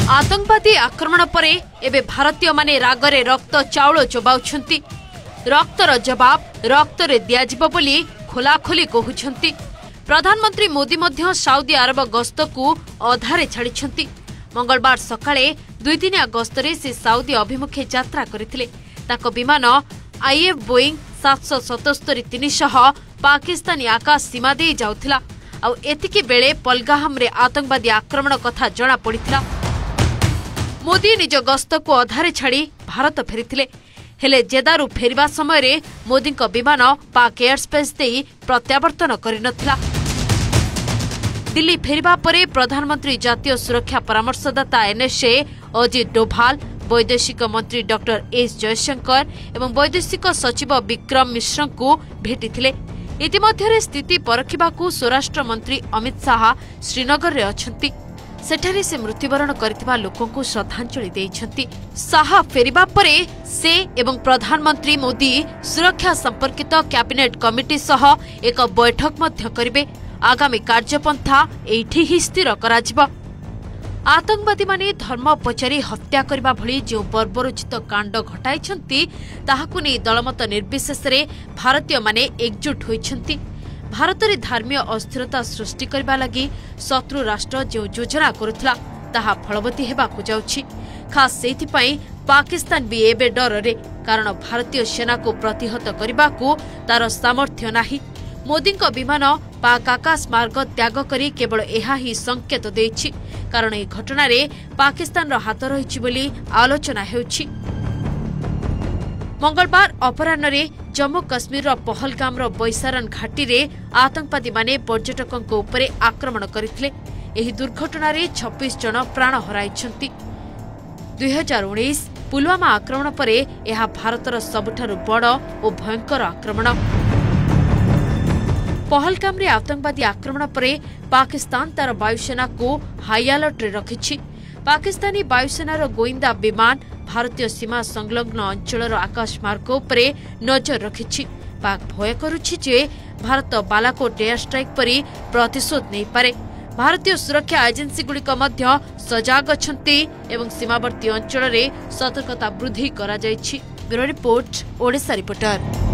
आतंकवादी आक्रमण परे एबे भारतीय माने रागरे रक्त चाउल चोबाउछंती। रक्तर जवाब रक्तरे दियाजिबो बोली खोलाखोली कहउछंती। प्रधानमंत्री मोदी मध्य साउदी अरब गस्त को अधारे छाड़िछंती। मंगलवार सकाळे 2 दिनिया गस्तरे से साउदी अभिमुखे यात्रा करथिले। ताको विमान आईएफ बोइंग 777-300 पाकिस्तानी आकाश सीमा दे जाउथिला। आ एतिकी बेले पलगाम रे आतंकवादी आक्रमण कथा जणा पड़िथिला। मोदी निज गस्त को अधारे छाड़ी भारत फेरिथिले। हेले जेदारु फेरिबा समय रे मोदी को विमान पाक एयर स्पेस दे प्रत्यावर्तन करिनथिला। दिल्ली फेरिबा परे प्रधानमंत्री जातीय सुरक्षा परामर्शदाता एनएसए अजित डोभाल, वैदेशिक मंत्री डॉक्टर एस जयशंकर एवं वैदेशिक सचिव विक्रम मिश्र को भेटिथिले। इतिमध्यरे स्थिति परखिबाकू स्वराष्ट्र मंत्री अमित शाह श्रीनगर रे अछंती। सेठारे से मृत्युवरण करथिबा लोकंकु श्रद्धांजलि देइछंती। शाह फेरिबा परे से एवं प्रधानमंत्री मोदी सुरक्षा संपर्कित कैबिनेट कमिटी सह एक बैठक मध्य करिवे। आगामी कार्यपंथा एठी ही स्थिर कराजिबो। आतंकवादी माने धर्म पचारी हत्या करबा भली जो बर्बरोचित कांड घटाइछंती ताहाकु नै दलमत निर्विशेष रे भारतीय माने एकजुट होइछंती। भारत रे धार्मिक अस्थिरता सृष्टि करबा लागि शत्रु राष्ट्र जो योजना करुथला ताहा फलवती हेबाकु जाउछि। खास सेथि पई पाकिस्तान भी एबे डर रे, कारण भारतीय सेना को प्रतिहत करबाकू तार सामर्थ्य नाही। मोदी को विमान पाक आकाश मार्ग त्याग करी केवल एहा ही संकेत देछि, कारण ए घटना रे पाकिस्तान रो हाथ रहिछि बोली आलोचना हेउछि। मंगलवार अपराह्न रे जम्मू काश्मीर रो पहलगाम रो बैसारन घाटी रे आतंकवादी माने पर्यटकों को उपरे आक्रमण करिथिले। एही दुर्घटना रे 26 जन प्राण हराइछंती। 2019 पुलवामा आक्रमण परे एहा भारतर सबुठारु बड़ और भयंकर आक्रमण। पहलगाम रे आतंकवादी आक्रमण परे पाकिस्तान तार वायुसेना को हाई अलर्ट रे रखिछि। पाकिस्तानी वायुसेनार गोइंदा विमान भारतीय सीमा संलग्न अंचल आकाश मार्ग उपरे नजर रखिछि। पाक भय करुछि जे भारत बालाकोट एयर स्ट्राइक परी प्रतिशोध नहीं पारे। भारतीय सुरक्षा एजेंसी गुड़िक मध्य सजाग अछंती एवं सीमावर्ती अंचल रे सतर्कता वृद्धि करा जायछि। Bureau report, Odisha reporter.